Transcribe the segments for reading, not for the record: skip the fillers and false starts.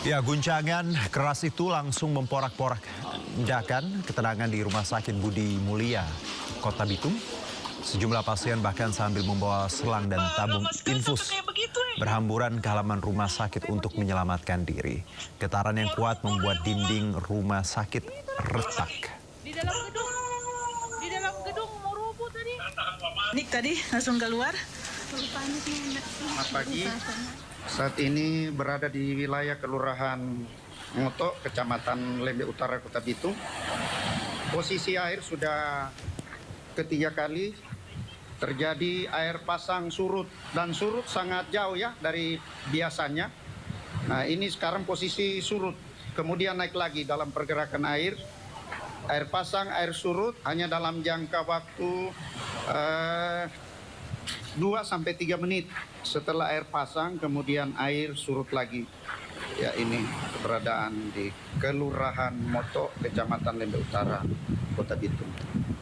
Ya, guncangan keras itu langsung memporak-porandakan ketenangan di Rumah Sakit Budi Mulia, Kota Bitung. Sejumlah pasien bahkan sambil membawa selang dan tabung infus berhamburan ke halaman rumah sakit untuk menyelamatkan diri. Getaran yang kuat membuat dinding rumah sakit retak. Di dalam gedung mau rubuh tadi. Nik tadi langsung keluar. Selamat pagi. Saat ini berada di wilayah Kelurahan Ngoto, Kecamatan Lembe Utara, Kota Bitung. Posisi air sudah ketiga kali terjadi air pasang surut dan surut sangat jauh ya dari biasanya. Nah, ini sekarang posisi surut, kemudian naik lagi dalam pergerakan air. Air pasang, air surut hanya dalam jangka waktu 2-3 menit setelah air pasang, kemudian air surut lagi. Ya, ini keberadaan di Kelurahan Moto, Kecamatan Lembe Utara, Kota Bitung.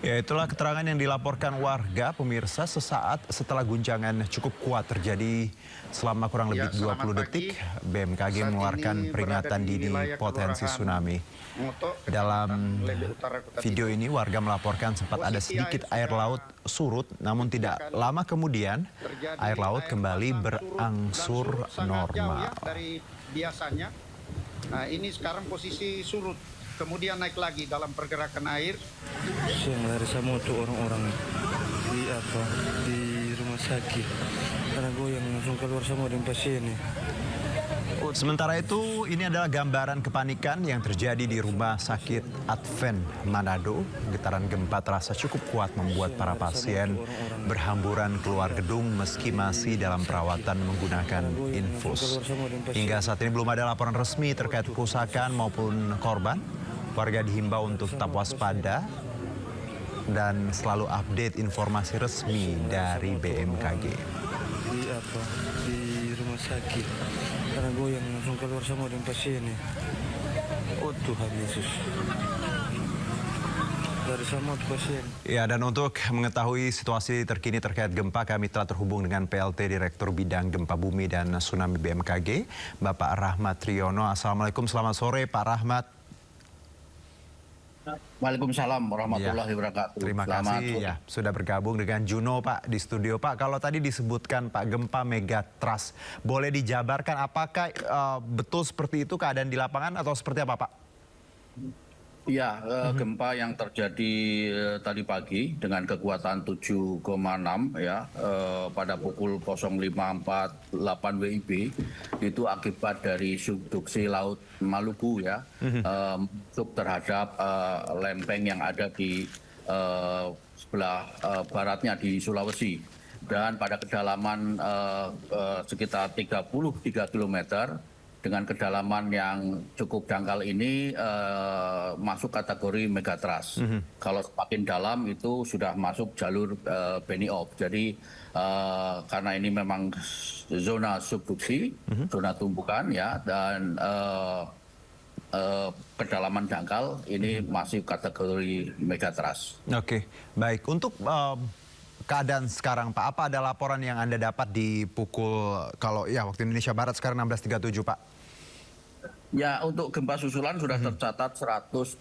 Ya, itulah keterangan yang dilaporkan warga pemirsa sesaat setelah guncangan cukup kuat terjadi selama kurang lebih 20 detik. BMKG mengeluarkan peringatan dini potensi tsunami. Dalam video ini warga melaporkan sempat ada sedikit air laut surut, namun tidak lama kemudian air laut kembali berangsur normal. Dari biasanya. Nah, ini sekarang posisi surut, kemudian naik lagi dalam pergerakan air. Yang lari sama untuk orang-orang di rumah sakit karena gue yang langsung keluar sama dengan pasien nih. Sementara itu, ini adalah gambaran kepanikan yang terjadi di Rumah Sakit Advent Manado. Getaran gempa terasa cukup kuat membuat para pasien berhamburan keluar gedung meski masih dalam perawatan menggunakan infus. Hingga saat ini belum ada laporan resmi terkait kerusakan maupun korban. Warga dihimbau untuk tetap waspada dan selalu update informasi resmi dari BMKG. Di rumah sakit karena gue yang langsung keluar sama dengan pasien nih. Oh Tuhan Yesus, dari sama pasien. Ya, dan untuk mengetahui situasi terkini terkait gempa, kami telah terhubung dengan PLT Direktur Bidang Gempa Bumi dan Tsunami BMKG, Bapak Rahmat Triono. Assalamualaikum, selamat sore Pak Rahmat. Waalaikumsalam warahmatullahi wabarakatuh. Terima kasih ya sudah bergabung dengan Juno Pak di studio Pak. Kalau tadi disebutkan Pak gempa megatrust, boleh dijabarkan apakah betul seperti itu keadaan di lapangan atau seperti apa Pak? Ya, gempa yang terjadi tadi pagi dengan kekuatan 7,6 ya pada pukul 05.48 WIB itu akibat dari subduksi Laut Maluku ya, masuk terhadap lempeng yang ada di sebelah baratnya di Sulawesi, dan pada kedalaman sekitar 33 km. Dengan kedalaman yang cukup dangkal ini masuk kategori megatrust. Kalau semakin dalam itu sudah masuk jalur Benioff. Jadi karena ini memang zona subduksi, zona tumbukan ya, dan kedalaman dangkal ini masih kategori megatrust. Oke, baik. Untuk keadaan sekarang Pak, apa ada laporan yang Anda dapat di pukul, kalau ya waktu Indonesia Barat sekarang 16.37 Pak? Ya, untuk gempa susulan sudah tercatat 180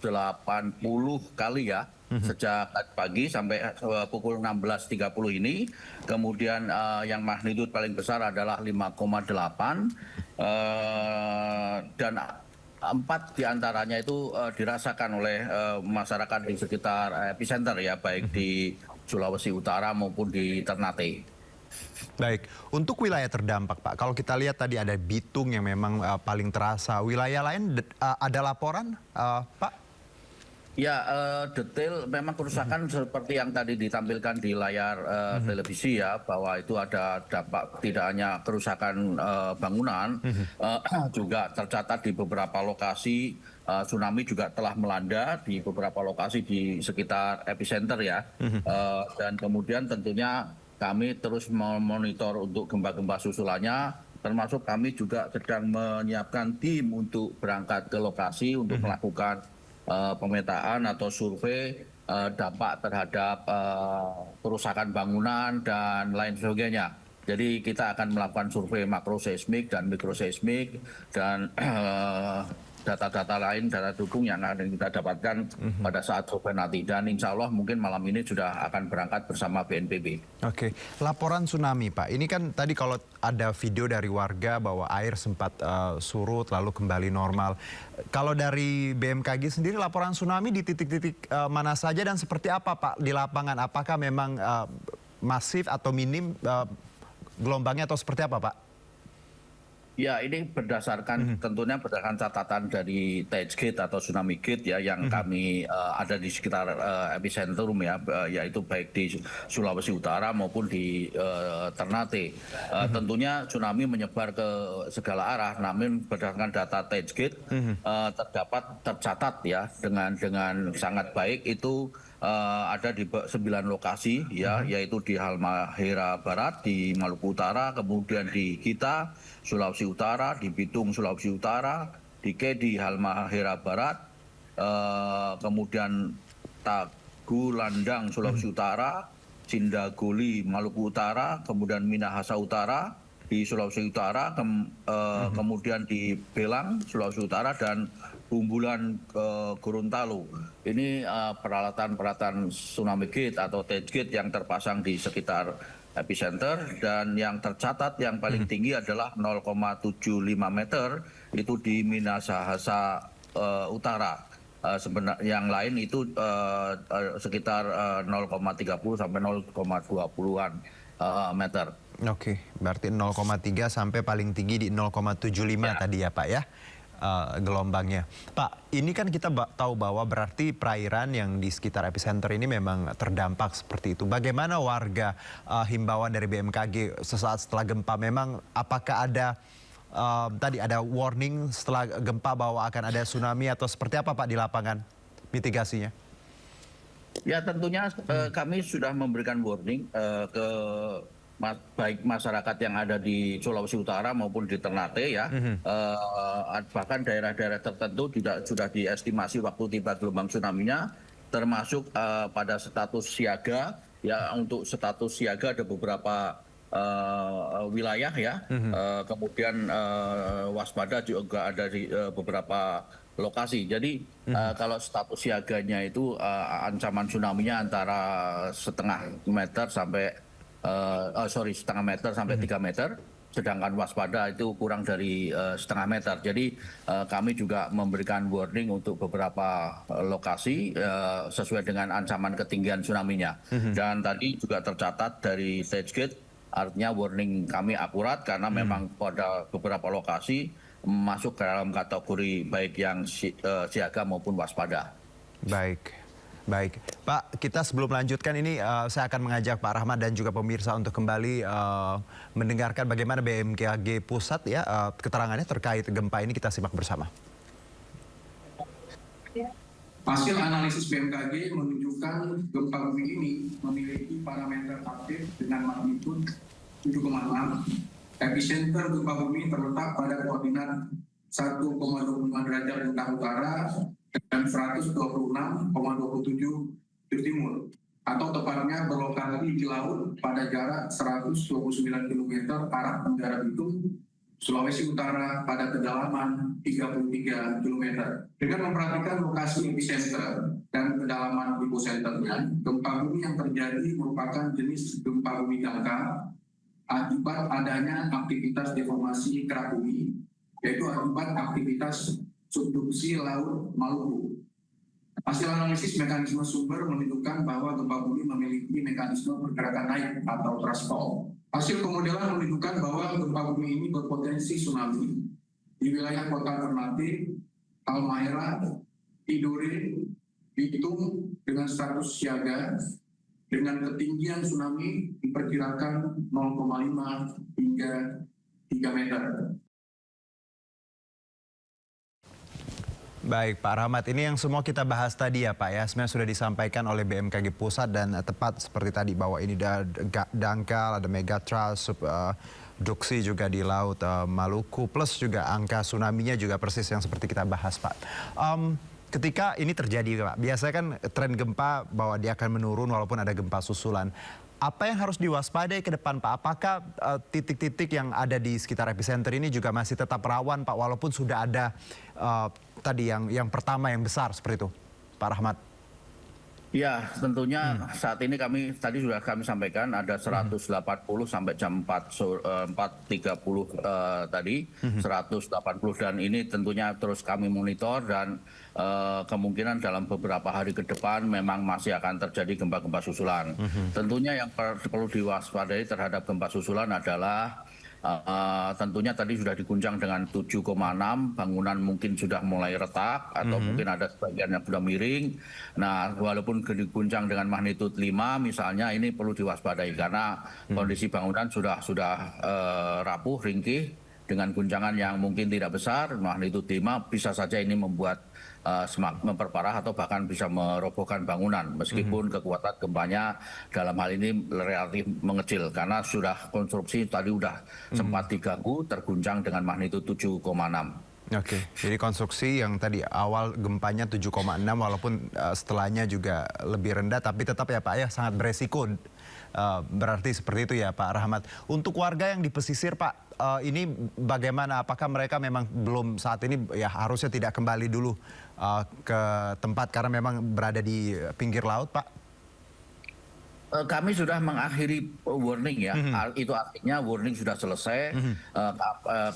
kali ya, sejak pagi sampai pukul 16.30 ini. Kemudian yang magnitudo paling besar adalah 5,8 dan 4 diantaranya itu dirasakan oleh masyarakat di sekitar epicenter ya, baik di Sulawesi Utara maupun di Ternate. Baik, untuk wilayah terdampak Pak, kalau kita lihat tadi ada Bitung yang memang paling terasa, wilayah lain ada laporan Pak? Ya, detail memang kerusakan seperti yang tadi ditampilkan di layar televisi ya, bahwa itu ada dampak tidak hanya kerusakan bangunan, juga tercatat di beberapa lokasi tsunami juga telah melanda di beberapa lokasi di sekitar epicenter ya. Dan kemudian tentunya kami terus memonitor untuk gempa-gempa susulannya, termasuk kami juga sedang menyiapkan tim untuk berangkat ke lokasi untuk melakukan pemetaan atau survei dampak terhadap kerusakan bangunan dan lain sebagainya. Jadi kita akan melakukan survei makroseismik dan mikroseismik dan data-data lain, data dukung yang akan kita dapatkan pada saat survei nanti. Dan insya Allah mungkin malam ini sudah akan berangkat bersama BNPB. Oke, laporan tsunami Pak. Ini kan tadi kalau ada video dari warga bahwa air sempat surut lalu kembali normal. Kalau dari BMKG sendiri laporan tsunami di titik-titik mana saja dan seperti apa Pak di lapangan? Apakah memang masif atau minim gelombangnya atau seperti apa Pak? Ya, ini berdasarkan tentunya berdasarkan catatan dari THGate atau Tsunami Gate ya yang kami ada di sekitar epicentrum ya, yaitu baik di Sulawesi Utara maupun di Ternate. Tentunya tsunami menyebar ke segala arah, namun berdasarkan data THGate tercatat ya dengan sangat baik itu ada di 9 lokasi ya, yaitu di Halmahera Barat, di Maluku Utara, kemudian di Gita, Sulawesi Utara, di Bitung, Sulawesi Utara, di Kedi, Halmahera Barat, kemudian Tagulandang, Sulawesi Utara, Cindagoli, Maluku Utara, kemudian Minahasa Utara, di Sulawesi Utara, kemudian di Belang, Sulawesi Utara, dan Bumbulan Gorontalo. Ini peralatan Tsunami Gate atau THGate yang terpasang di sekitar epicenter, dan yang tercatat yang paling tinggi adalah 0,75 meter itu di Minahasa Utara. Sebenarnya yang lain itu sekitar 0,30 sampai 0,20-an meter. Oke, berarti 0,3 sampai paling tinggi di 0,75 tadi ya Pak ya, gelombangnya. Pak, ini kan kita tahu bahwa berarti perairan yang di sekitar epicenter ini memang terdampak seperti itu. Bagaimana warga, himbauan dari BMKG sesaat setelah gempa, memang apakah ada tadi ada warning setelah gempa bahwa akan ada tsunami atau seperti apa Pak di lapangan mitigasinya? Ya tentunya kami sudah memberikan warning ke baik masyarakat yang ada di Sulawesi Utara maupun di Ternate ya, bahkan daerah-daerah tertentu sudah diestimasi waktu tiba gelombang tsunami-nya, termasuk pada status siaga ya. Untuk status siaga ada beberapa wilayah ya, kemudian waspada juga ada di beberapa lokasi. Jadi kalau status siaganya itu ancaman tsunami-nya antara setengah meter sampai setengah meter sampai 3 meter, sedangkan waspada itu kurang dari setengah meter. Jadi kami juga memberikan warning untuk beberapa lokasi sesuai dengan ancaman ketinggian tsunami-nya. Dan tadi juga tercatat dari THGate, artinya warning kami akurat karena memang pada beberapa lokasi masuk ke dalam kategori baik yang siaga maupun waspada. Baik, Pak, kita sebelum melanjutkan ini saya akan mengajak Pak Rahmat dan juga pemirsa untuk kembali mendengarkan bagaimana BMKG Pusat ya keterangannya terkait gempa ini, kita simak bersama. Hasil analisis BMKG menunjukkan gempa bumi ini memiliki parameter aktif dengan magnitudo 7,6. Epicenter gempa bumi terletak pada koordinat 1,25 derajat lintang utara dan 126,27 di timur, atau tepatnya berlokasi di laut pada jarak 129 km arah tenggara Bitung, Sulawesi Utara pada kedalaman 33 km. Dengan memperhatikan lokasi epicenter dan kedalaman hiposenternya, gempa bumi yang terjadi merupakan jenis gempa bumi dangkal akibat adanya aktivitas deformasi kerak bumi, yaitu akibat aktivitas subduksi laut Maluku. Hasil analisis mekanisme sumber menunjukkan bahwa gempa bumi memiliki mekanisme pergerakan naik atau thrust fault. Hasil pemodelan menunjukkan bahwa gempa bumi ini berpotensi tsunami di wilayah kota Ternate, Halmahera, Tidore, Bitung dengan status siaga dengan ketinggian tsunami diperkirakan 0,5 hingga 3 meter. Baik Pak Rahmat, ini yang semua kita bahas tadi ya Pak ya, sebenarnya sudah disampaikan oleh BMKG Pusat dan tepat seperti tadi bahwa ini ada dangkal, ada megatrust, subduksi juga di laut Maluku, plus juga angka tsunami-nya juga persis yang seperti kita bahas Pak. Ketika ini terjadi Pak, biasanya kan tren gempa bahwa dia akan menurun walaupun ada gempa susulan. Apa yang harus diwaspadai ke depan, Pak? Apakah titik-titik yang ada di sekitar epicenter ini juga masih tetap rawan, Pak, walaupun sudah ada tadi yang pertama yang besar seperti itu, Pak Rahmat? Ya, tentunya saat ini tadi sudah kami sampaikan ada 180 sampai jam 4.30 tadi, 180, dan ini tentunya terus kami monitor dan kemungkinan dalam beberapa hari ke depan memang masih akan terjadi gempa-gempa susulan. Tentunya yang perlu diwaspadai terhadap gempa susulan adalah tentunya tadi sudah diguncang dengan 7,6, bangunan mungkin sudah mulai retak atau mungkin ada sebagian yang sudah miring. Nah, walaupun diguncang dengan magnitud 5 misalnya, ini perlu diwaspadai karena kondisi bangunan sudah rapuh, ringkih dengan guncangan yang mungkin tidak besar, magnitud 5 bisa saja ini membuat memperparah atau bahkan bisa merobohkan bangunan meskipun kekuatan gempanya dalam hal ini relatif mengecil karena sudah konstruksi tadi sudah sempat diganggu, terguncang dengan magnitud 7,6. Oke, jadi konstruksi yang tadi awal gempanya 7,6 walaupun setelahnya juga lebih rendah, tapi tetap ya Pak ya sangat beresiko. Berarti seperti itu ya Pak Rahmat. Untuk warga yang di pesisir Pak, ini bagaimana? Apakah mereka memang belum saat ini ya harusnya tidak kembali dulu ke tempat karena memang berada di pinggir laut Pak? Kami sudah mengakhiri warning ya, itu artinya warning sudah selesai.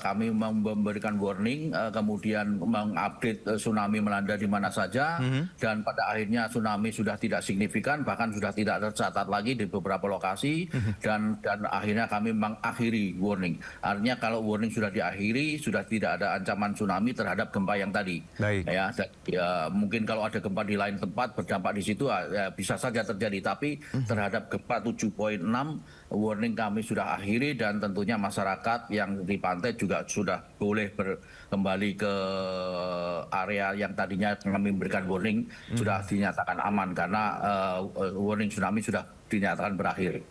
Kami memberikan warning, kemudian mengupdate tsunami melanda di mana saja, dan pada akhirnya tsunami sudah tidak signifikan, bahkan sudah tidak tercatat lagi di beberapa lokasi, dan akhirnya kami mengakhiri warning. Artinya kalau warning sudah diakhiri, sudah tidak ada ancaman tsunami terhadap gempa yang tadi. Baik. Ya, mungkin kalau ada gempa di lain tempat berdampak di situ ya, bisa saja terjadi, tapi terhadap gempa 7,6 warning kami sudah akhiri, dan tentunya masyarakat yang di pantai juga sudah boleh kembali ke area yang tadinya kami memberikan warning sudah dinyatakan aman karena warning tsunami sudah dinyatakan berakhir.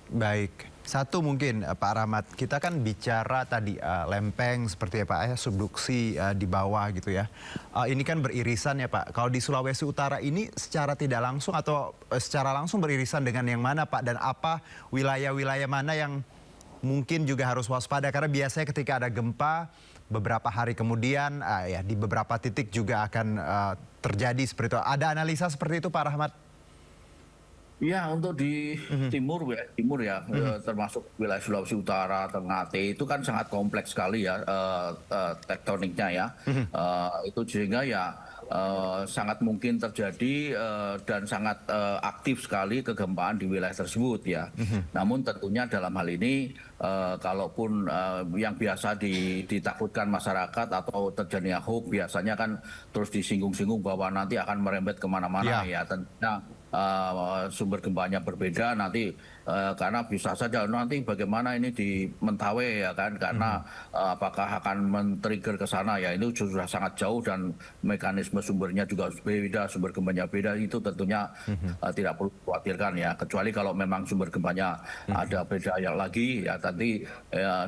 Baik, satu mungkin Pak Rahmat, kita kan bicara tadi lempeng seperti ya Pak ya, subduksi di bawah gitu ya. Ini kan beririsan ya Pak. Kalau di Sulawesi Utara ini secara tidak langsung atau secara langsung beririsan dengan yang mana Pak? Dan apa wilayah-wilayah mana yang mungkin juga harus waspada? Karena biasanya ketika ada gempa beberapa hari kemudian ya di beberapa titik juga akan terjadi seperti itu. Ada analisa seperti itu Pak Rahmat? Ya, untuk di timur ya, termasuk wilayah Sulawesi Utara, Ternate, itu kan sangat kompleks sekali ya tektoniknya ya. Itu sehingga ya sangat mungkin terjadi dan sangat aktif sekali kegempaan di wilayah tersebut ya. Namun tentunya dalam hal ini kalaupun yang biasa ditakutkan masyarakat atau terjadinya hoax biasanya kan terus disinggung-singgung bahwa nanti akan merembet kemana-mana ya. Tentunya sumber gempanya berbeda nanti karena bisa saja nanti bagaimana ini di Mentawai ya kan, karena apakah akan men-trigger ke sana ya, itu sudah sangat jauh dan mekanisme sumbernya juga beda, sumber gempanya beda, itu tentunya tidak perlu khawatirkan ya, kecuali kalau memang sumber gempanya ada beda yang lagi ya. Nanti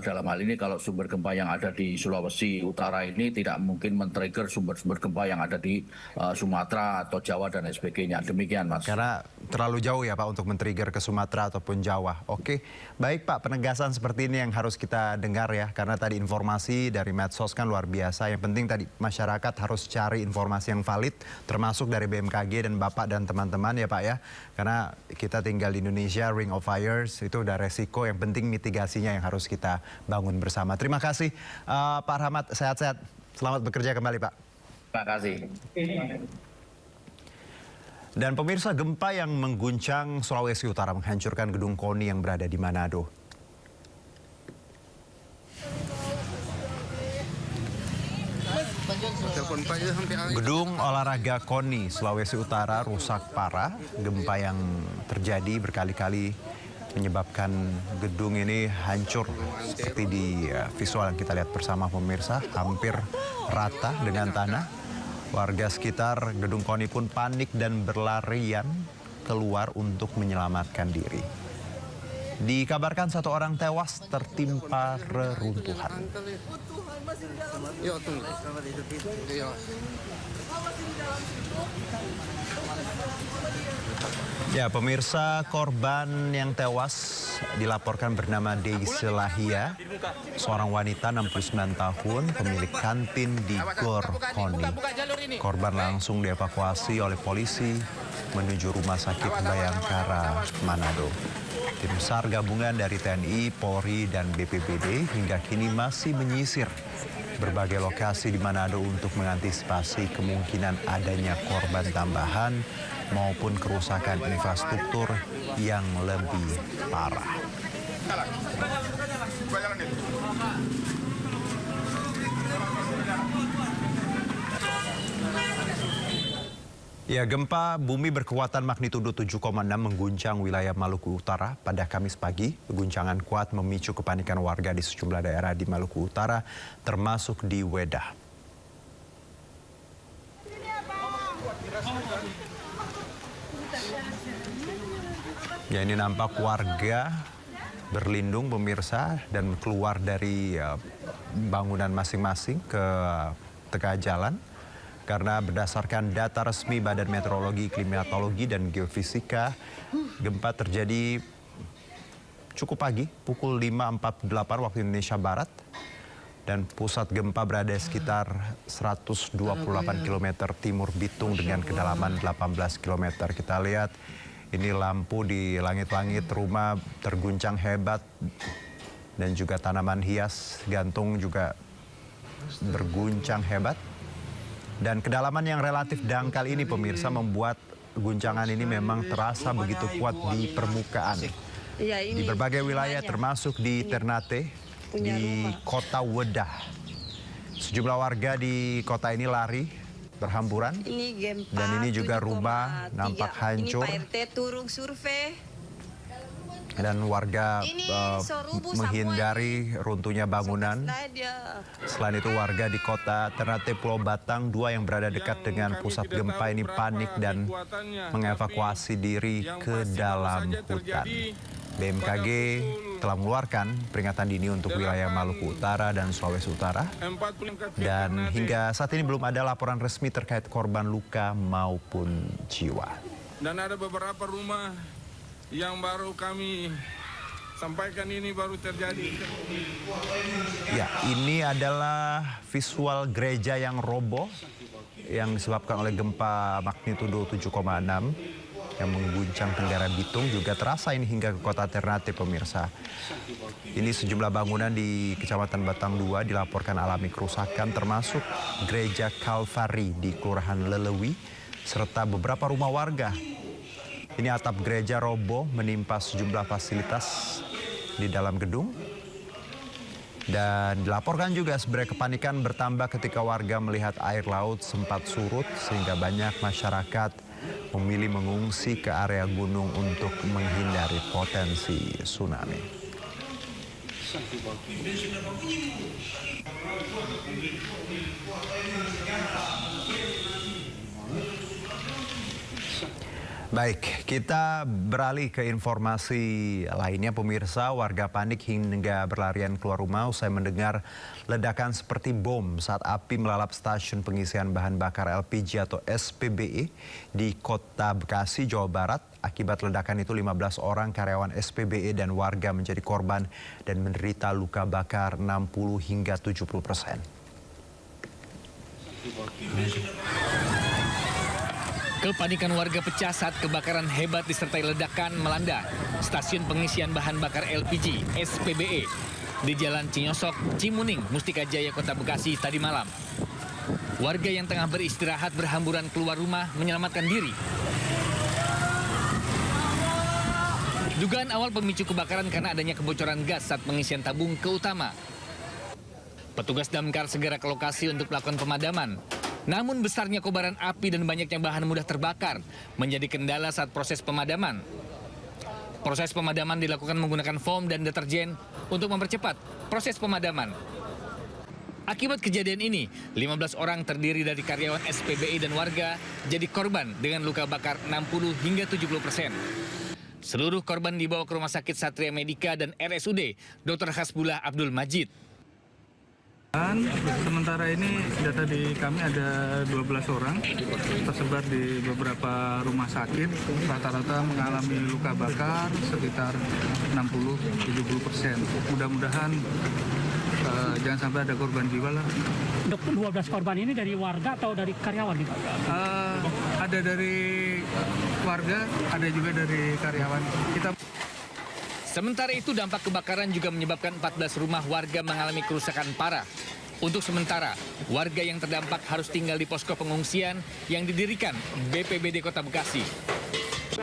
dalam hal ini kalau sumber gempa yang ada di Sulawesi Utara ini tidak mungkin men-trigger sumber-sumber gempa yang ada di Sumatera atau Jawa dan sebagainya. Demikian Mas. Karena terlalu jauh ya Pak untuk men-trigger ke Sumatera ataupun Jawa. Oke, baik Pak, penegasan seperti ini yang harus kita dengar ya. Karena tadi informasi dari medsos kan luar biasa. Yang penting tadi masyarakat harus cari informasi yang valid, termasuk dari BMKG dan Bapak dan teman-teman ya Pak ya. Karena kita tinggal di Indonesia, Ring of Fires, itu udah resiko. Yang penting mitigasinya yang harus kita bangun bersama. Terima kasih Pak Rahmat, sehat-sehat. Selamat bekerja kembali Pak. Terima kasih. Dan pemirsa, gempa yang mengguncang Sulawesi Utara menghancurkan gedung KONI yang berada di Manado. Gedung olahraga KONI Sulawesi Utara rusak parah. Gempa yang terjadi berkali-kali menyebabkan gedung ini hancur. Seperti di visual yang kita lihat bersama pemirsa, hampir rata dengan tanah. Warga sekitar gedung KONI pun panik dan berlarian keluar untuk menyelamatkan diri. Dikabarkan 1 orang tewas tertimpa reruntuhan. Ya, pemirsa, korban yang tewas dilaporkan bernama Deise Lahia, seorang wanita 69 tahun, pemilik kantin di Gor Koni. Korban langsung dievakuasi oleh polisi menuju Rumah Sakit Bayangkara, Manado. Tim SAR gabungan dari TNI, Polri, dan BPBD hingga kini masih menyisir berbagai lokasi di Manado untuk mengantisipasi kemungkinan adanya korban tambahan maupun kerusakan infrastruktur yang lebih parah. Ya, gempa bumi berkekuatan magnitudo 7,6 mengguncang wilayah Maluku Utara pada Kamis pagi. Guncangan kuat memicu kepanikan warga di sejumlah daerah di Maluku Utara, termasuk di Wedah. Ya, ini nampak warga berlindung pemirsa dan keluar dari bangunan masing-masing ke tengah jalan. Karena berdasarkan data resmi Badan Meteorologi, Klimatologi, dan Geofisika, gempa terjadi cukup pagi, pukul 5.48 waktu Indonesia Barat. Dan pusat gempa berada sekitar 128 km timur Bitung dengan kedalaman 18 km. Kita lihat ini lampu di langit-langit rumah terguncang hebat. Dan juga tanaman hias gantung juga berguncang hebat. Dan kedalaman yang relatif dangkal ini pemirsa membuat guncangan ini memang terasa begitu kuat di permukaan. Di berbagai wilayah termasuk di Ternate, di kota Wedah. Sejumlah warga di kota ini lari berhamburan. Dan ini juga rumah nampak hancur. Ini Pak RT turun survei. Dan warga menghindari runtuhnya bangunan. Selain itu warga di kota Ternate Pulau Batang 2 yang berada dekat dengan pusat gempa ini panik dan mengevakuasi diri ke dalam hutan. BMKG telah mengeluarkan peringatan dini untuk wilayah Maluku Utara dan Sulawesi Utara. Dan hingga saat ini belum ada laporan resmi terkait korban luka maupun jiwa. Dan ada beberapa rumah yang baru kami sampaikan ini baru terjadi. Ya, ini adalah visual gereja yang roboh yang disebabkan oleh gempa magnitudo 7,6 yang mengguncang Tenggara Bitung, juga terasa ini hingga ke kota Ternate pemirsa. Ini sejumlah bangunan di Kecamatan Batang 2 dilaporkan alami kerusakan termasuk gereja Kalvari di Kelurahan Lelewi serta beberapa rumah warga. Ini atap gereja roboh menimpa sejumlah fasilitas di dalam gedung. Dan dilaporkan juga sebenarnya kepanikan bertambah ketika warga melihat air laut sempat surut sehingga banyak masyarakat memilih mengungsi ke area gunung untuk menghindari potensi tsunami. Baik, kita beralih ke informasi lainnya pemirsa. Warga panik hingga berlarian keluar rumah usai mendengar ledakan seperti bom saat api melalap stasiun pengisian bahan bakar LPG atau SPBE di Kota Bekasi, Jawa Barat. Akibat ledakan itu 15 orang karyawan SPBE dan warga menjadi korban dan menderita luka bakar 60 hingga 70%. Kepanikan warga pecah saat kebakaran hebat disertai ledakan melanda stasiun pengisian bahan bakar LPG SPBE di Jalan Cinyosok, Cimuning, Mustika Jaya, Kota Bekasi tadi malam. Warga yang tengah beristirahat berhamburan keluar rumah menyelamatkan diri. Dugaan awal pemicu kebakaran karena adanya kebocoran gas saat pengisian tabung ke utama. Petugas damkar segera ke lokasi untuk melakukan pemadaman. Namun besarnya kobaran api dan banyaknya bahan mudah terbakar menjadi kendala saat proses pemadaman. Proses pemadaman dilakukan menggunakan foam dan deterjen untuk mempercepat proses pemadaman. Akibat kejadian ini, 15 orang terdiri dari karyawan SPBE dan warga jadi korban dengan luka bakar 60 hingga 70%. Seluruh korban dibawa ke Rumah Sakit Satria Medika dan RSUD Dr. Hasbullah Abdul Majid. Sementara ini data di kami ada 12 orang tersebar di beberapa rumah sakit, rata-rata mengalami luka bakar sekitar 60-70%. Mudah-mudahan jangan sampai ada korban jiwa lah. Dok, 12 korban ini dari warga atau dari karyawan? Ada dari warga, ada juga dari karyawan. Sementara itu dampak kebakaran juga menyebabkan 14 rumah warga mengalami kerusakan parah. Untuk sementara, warga yang terdampak harus tinggal di posko pengungsian yang didirikan BPBD Kota Bekasi.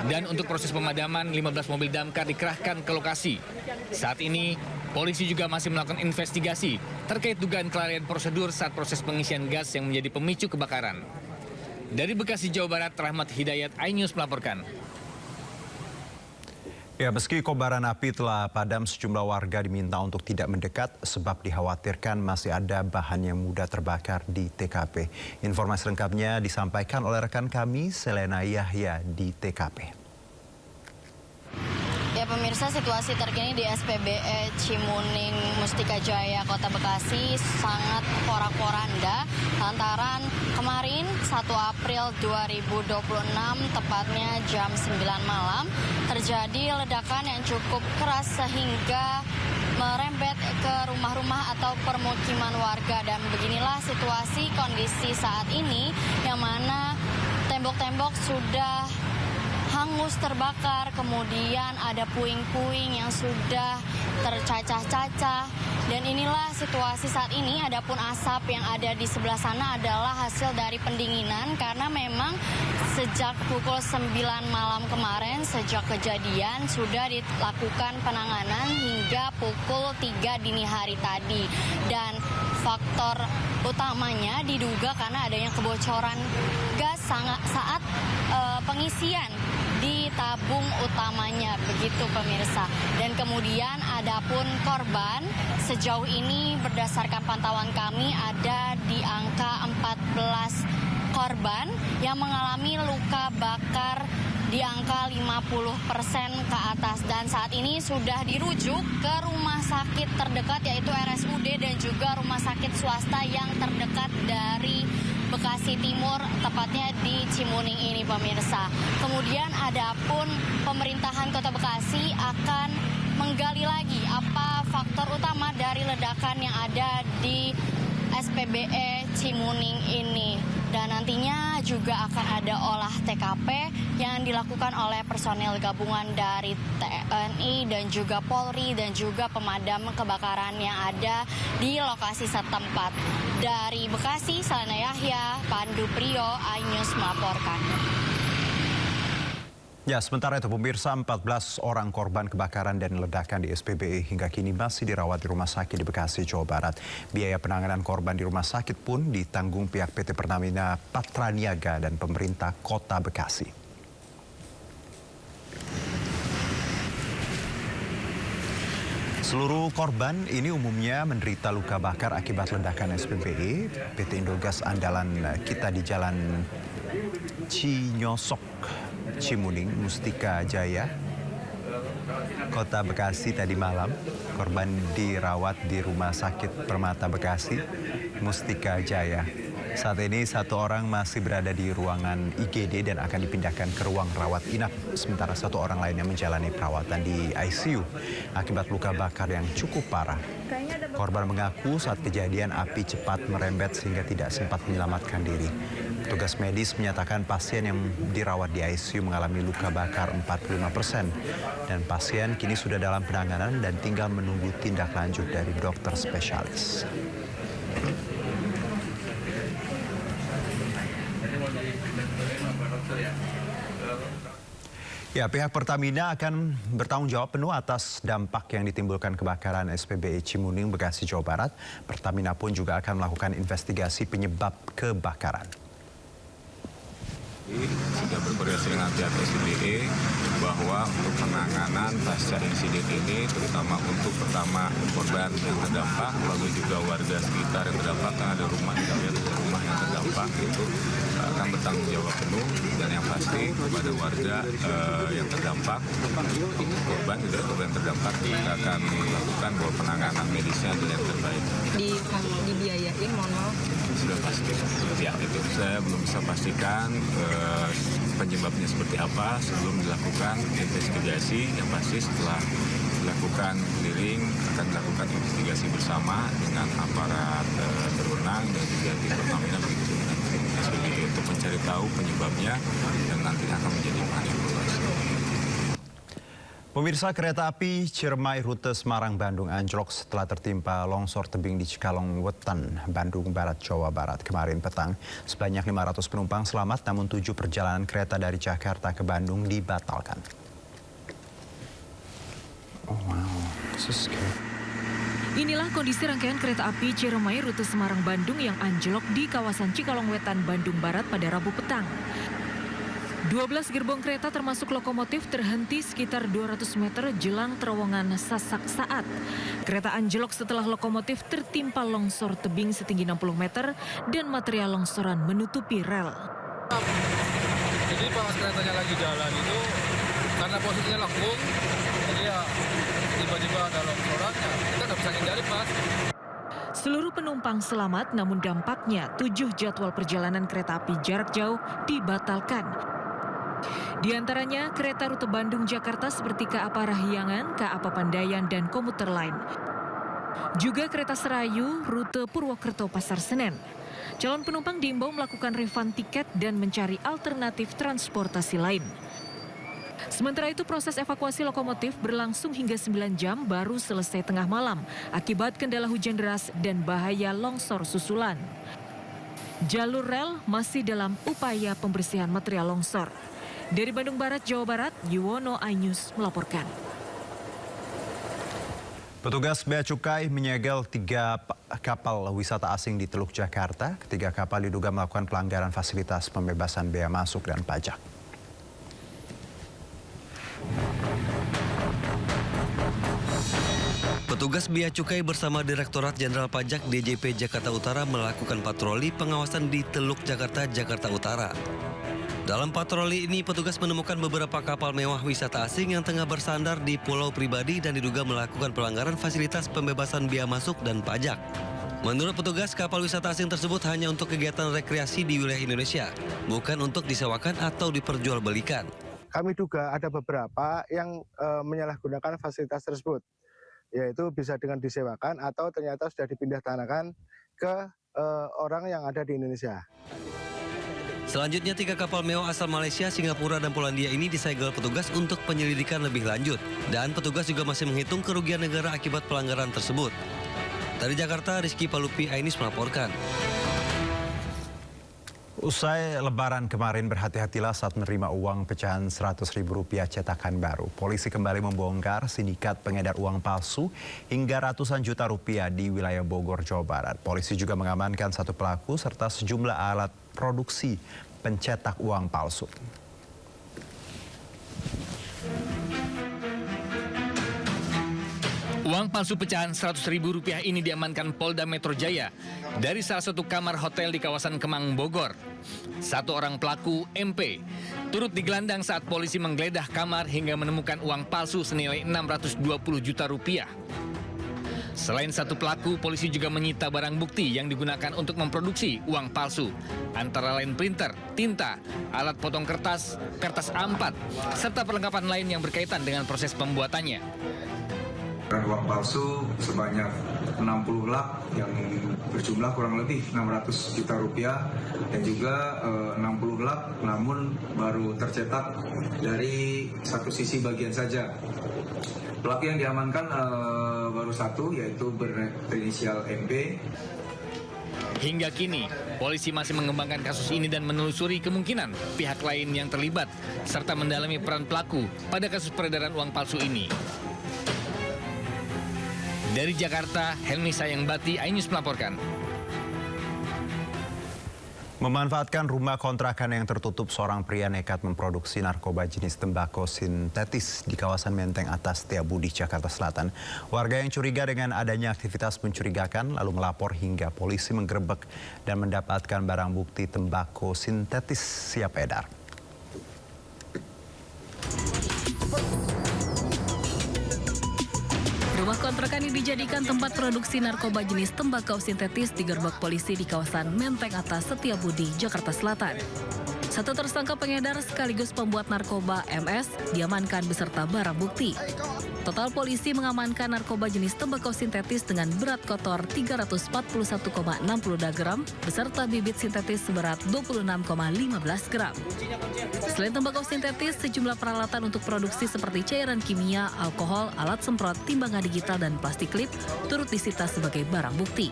Dan untuk proses pemadaman, 15 mobil damkar dikerahkan ke lokasi. Saat ini, polisi juga masih melakukan investigasi terkait dugaan kelalaian prosedur saat proses pengisian gas yang menjadi pemicu kebakaran. Dari Bekasi, Jawa Barat, Rahmat Hidayat, iNews melaporkan. Ya, meski kobaran api telah padam, sejumlah warga diminta untuk tidak mendekat sebab dikhawatirkan masih ada bahan yang mudah terbakar di TKP. Informasi lengkapnya disampaikan oleh rekan kami, Selena Yahya di TKP. Ya pemirsa, situasi terkini di SPBE Cimuning Mustika Jaya Kota Bekasi sangat porak-poranda lantaran kemarin 1 April 2026 tepatnya jam 9 malam terjadi ledakan yang cukup keras sehingga merembet ke rumah-rumah atau permukiman warga, dan beginilah situasi kondisi saat ini yang mana tembok-tembok sudah hangus terbakar, kemudian ada puing-puing yang sudah tercacah-cacah. Dan inilah situasi saat ini. Adapun asap yang ada di sebelah sana adalah hasil dari pendinginan karena memang sejak pukul 9 malam kemarin, sejak kejadian sudah dilakukan penanganan hingga pukul 3 dini hari tadi. Dan faktor utamanya diduga karena adanya kebocoran gas saat pengisian di tabung utamanya, begitu pemirsa. Dan kemudian adapun korban sejauh ini berdasarkan pantauan kami ada di angka 14 korban yang mengalami luka bakar di angka 50% ke atas, dan saat ini sudah dirujuk ke rumah sakit terdekat yaitu RSUD dan juga rumah sakit swasta yang terdekat dari Bekasi Timur, tepatnya di Cimuning ini pemirsa. Kemudian adapun pemerintahan Kota Bekasi akan menggali lagi apa faktor utama dari ledakan yang ada di SPBE Cimuning ini. Dan nantinya juga akan ada olah TKP yang dilakukan oleh personel gabungan dari TNI dan juga Polri dan juga pemadam kebakaran yang ada di lokasi setempat. Dari Bekasi, Selena Yahya, Pandu Priyo, iNews melaporkan. Ya, sementara itu pemirsa, 14 orang korban kebakaran dan ledakan di SPBE hingga kini masih dirawat di rumah sakit di Bekasi, Jawa Barat. Biaya penanganan korban di rumah sakit pun ditanggung pihak PT Pertamina Patraniaga dan pemerintah Kota Bekasi. Seluruh korban ini umumnya menderita luka bakar akibat ledakan SPBE. PT Indogas Andalan Kita di Jalan Cinyosok, Cimuning, Mustika Jaya, Kota Bekasi tadi malam. Korban dirawat di Rumah Sakit Permata Bekasi, Mustika Jaya. Saat ini 1 orang masih berada di ruangan IGD dan akan dipindahkan ke ruang rawat inap. Sementara 1 orang lainnya menjalani perawatan di ICU akibat luka bakar yang cukup parah. Korban mengaku saat kejadian api cepat merembet sehingga tidak sempat menyelamatkan diri. Petugas medis menyatakan pasien yang dirawat di ICU mengalami luka bakar 45% dan pasien kini sudah dalam penanganan dan tinggal menunggu tindak lanjut dari dokter spesialis. Ya, pihak Pertamina akan bertanggung jawab penuh atas dampak yang ditimbulkan kebakaran SPBE Cimuning, Bekasi, Jawa Barat. Pertamina pun juga akan melakukan investigasi penyebab kebakaran. sudah berkoordinasi dengan pihak SDE bahwa untuk penanganan pasca insiden ini, terutama untuk pertama korban yang terdampak, lalu juga warga sekitar yang terdampak, kan ada rumah yang terdampak, itu akan bertanggung jawab penuh, dan yang pasti kepada warga yang terdampak, korban yang terdampak, kita akan melakukan penanganan medisnya dengan yang terbaik. Dibiayain, mohon maaf. Sudah pasti. Ya, itu saya belum bisa pastikan penyebabnya seperti apa sebelum dilakukan investigasi. Yang pasti setelah dilakukan clearing akan dilakukan investigasi bersama dengan aparat berwenang dan juga tim Pertamina begitu dengan tim SPBD untuk mencari tahu penyebabnya dan nanti akan menjadi bahan evaluasi. Pemirsa, kereta api Ciremai rute Semarang-Bandung anjlok setelah tertimpa longsor tebing di Cikalong Wetan, Bandung Barat, Jawa Barat kemarin petang. Sebanyak 500 penumpang selamat, namun 7 perjalanan kereta dari Jakarta ke Bandung dibatalkan. Oh wow, Inilah kondisi rangkaian kereta api Ciremai rute Semarang-Bandung yang anjlok di kawasan Cikalong Wetan, Bandung Barat pada Rabu petang. 12 gerbong kereta termasuk lokomotif terhenti sekitar 200 meter jelang terowongan Sasak Saat. Kereta anjlok setelah lokomotif tertimpa longsor tebing setinggi 60 meter dan material longsoran menutupi rel. Jadi pas keretanya lagi jalan itu karena posisinya lengkung, jadi ya tiba-tiba ada longsoran, kita nggak bisa hindari, Mas. Seluruh penumpang selamat, namun dampaknya 7 jadwal perjalanan kereta api jarak jauh dibatalkan. Di antaranya kereta rute Bandung-Jakarta seperti KA Parahyangan, KA Papandayan, dan komuter lain. Juga kereta Serayu rute Purwokerto-Pasar Senen. Calon penumpang diimbau melakukan refund tiket dan mencari alternatif transportasi lain. Sementara itu proses evakuasi lokomotif berlangsung hingga 9 jam baru selesai tengah malam akibat kendala hujan deras dan bahaya longsor susulan. Jalur rel masih dalam upaya pembersihan material longsor. Dari Bandung Barat, Jawa Barat, Yuwono iNews melaporkan. Petugas Bea Cukai menyegel 3 kapal wisata asing di Teluk Jakarta. Ketiga kapal diduga melakukan pelanggaran fasilitas pembebasan bea masuk dan pajak. Petugas Bea Cukai bersama Direktorat Jenderal Pajak DJP Jakarta Utara melakukan patroli pengawasan di Teluk Jakarta, Jakarta Utara. Dalam patroli ini, petugas menemukan beberapa kapal mewah wisata asing yang tengah bersandar di pulau pribadi dan diduga melakukan pelanggaran fasilitas pembebasan bea masuk dan pajak. Menurut petugas, kapal wisata asing tersebut hanya untuk kegiatan rekreasi di wilayah Indonesia, bukan untuk disewakan atau diperjualbelikan. Kami duga ada beberapa yang menyalahgunakan fasilitas tersebut, yaitu bisa dengan disewakan atau ternyata sudah dipindah tanahkan ke orang yang ada di Indonesia. Selanjutnya 3 kapal mewah asal Malaysia, Singapura, dan Polandia ini disegel petugas untuk penyelidikan lebih lanjut. Dan petugas juga masih menghitung kerugian negara akibat pelanggaran tersebut. Dari Jakarta, Rizky Palupi, iNews melaporkan. Usai Lebaran kemarin, berhati-hatilah saat menerima uang pecahan Rp100.000 cetakan baru. Polisi kembali membongkar sindikat pengedar uang palsu hingga ratusan juta rupiah di wilayah Bogor, Jawa Barat. Polisi juga mengamankan 1 pelaku serta sejumlah alat produksi pencetak uang palsu. Uang palsu pecahan Rp100.000 ini diamankan Polda Metro Jaya dari salah satu kamar hotel di kawasan Kemang, Bogor. 1 orang pelaku, MP, turut digelandang saat polisi menggeledah kamar hingga menemukan uang palsu senilai Rp620 juta. Selain 1 pelaku, polisi juga menyita barang bukti yang digunakan untuk memproduksi uang palsu, antara lain printer, tinta, alat potong kertas, kertas A4, serta perlengkapan lain yang berkaitan dengan proses pembuatannya. Uang palsu sebanyak 60 lap yang berjumlah kurang lebih Rp600 juta dan juga 60 lap namun baru tercetak dari satu sisi bagian saja. Pelaku yang diamankan baru 1, yaitu berinisial MP. Hingga kini, polisi masih mengembangkan kasus ini dan menelusuri kemungkinan pihak lain yang terlibat serta mendalami peran pelaku pada kasus peredaran uang palsu ini. Dari Jakarta, Helmi Sayangbati, iNews melaporkan. Memanfaatkan rumah kontrakan yang tertutup, seorang pria nekat memproduksi narkoba jenis tembakau sintetis di kawasan Menteng Atas, Setiabudi, Jakarta Selatan. Warga yang curiga dengan adanya aktivitas mencurigakan lalu melapor hingga polisi menggerebek dan mendapatkan barang bukti tembakau sintetis siap edar. Rumah kontrakan ini dijadikan tempat produksi narkoba jenis tembakau sintetis digerebek polisi di kawasan Menteng Atas, Setiabudi, Jakarta Selatan. Satu tersangka pengedar sekaligus pembuat narkoba MS diamankan beserta barang bukti. Total polisi mengamankan narkoba jenis tembakau sintetis dengan berat kotor 341,62 gram beserta bibit sintetis seberat 26,15 gram. Selain tembakau sintetis, sejumlah peralatan untuk produksi seperti cairan kimia, alkohol, alat semprot, timbangan digital, dan plastik klip turut disita sebagai barang bukti.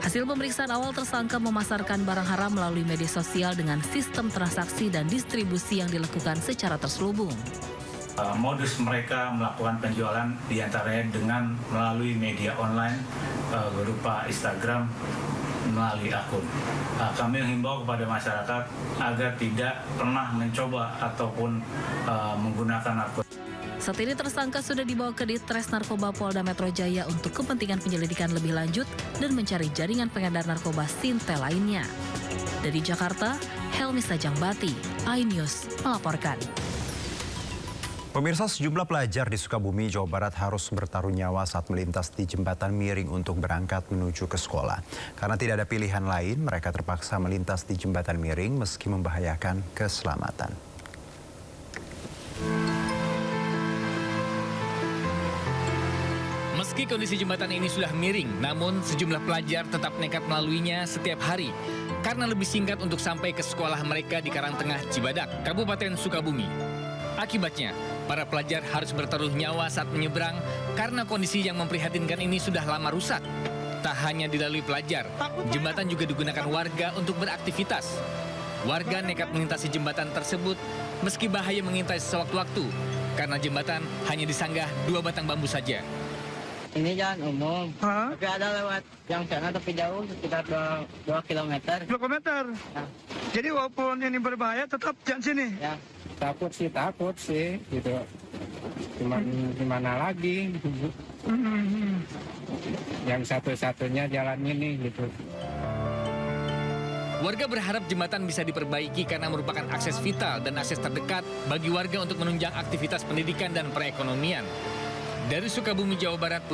Hasil pemeriksaan awal, tersangka memasarkan barang haram melalui media sosial dengan sistem transaksi dan distribusi yang dilakukan secara terselubung. Modus mereka melakukan penjualan diantaranya dengan melalui media online berupa Instagram melalui akun. Kami menghimbau kepada masyarakat agar tidak pernah mencoba ataupun menggunakan narkoba. Saat ini tersangka sudah dibawa ke Ditres Narkoba Polda Metro Jaya untuk kepentingan penyelidikan lebih lanjut dan mencari jaringan pengedar narkoba sintel lainnya. Dari Jakarta, Helmi Sajangbati, iNews melaporkan. Pemirsa, sejumlah pelajar di Sukabumi, Jawa Barat harus bertaruh nyawa saat melintas di jembatan miring untuk berangkat menuju ke sekolah. Karena tidak ada pilihan lain, mereka terpaksa melintas di jembatan miring meski membahayakan keselamatan. Meski kondisi jembatan ini sudah miring, namun sejumlah pelajar tetap nekat melaluinya setiap hari karena lebih singkat untuk sampai ke sekolah mereka di Karangtengah, Cibadak, Kabupaten Sukabumi. Akibatnya, para pelajar harus bertaruh nyawa saat menyeberang karena kondisi yang memprihatinkan ini sudah lama rusak. Tak hanya dilalui pelajar, jembatan juga digunakan warga untuk beraktivitas. Warga nekat melintasi jembatan tersebut meski bahaya mengintai sewaktu-waktu karena jembatan hanya disanggah 2 batang bambu saja. Ini jalan umum, tapi ada lewat yang sana tapi jauh, sekitar 2 kilometer. 2 kilometer? Ya. Jadi walaupun ini berbahaya tetap jangan sini? Ya, takut sih, gitu. Cuman gimana lagi, yang satu-satunya jalan ini, gitu. Warga berharap jembatan bisa diperbaiki karena merupakan akses vital dan akses terdekat bagi warga untuk menunjang aktivitas pendidikan dan perekonomian. Dari Sukabumi, Jawa Barat,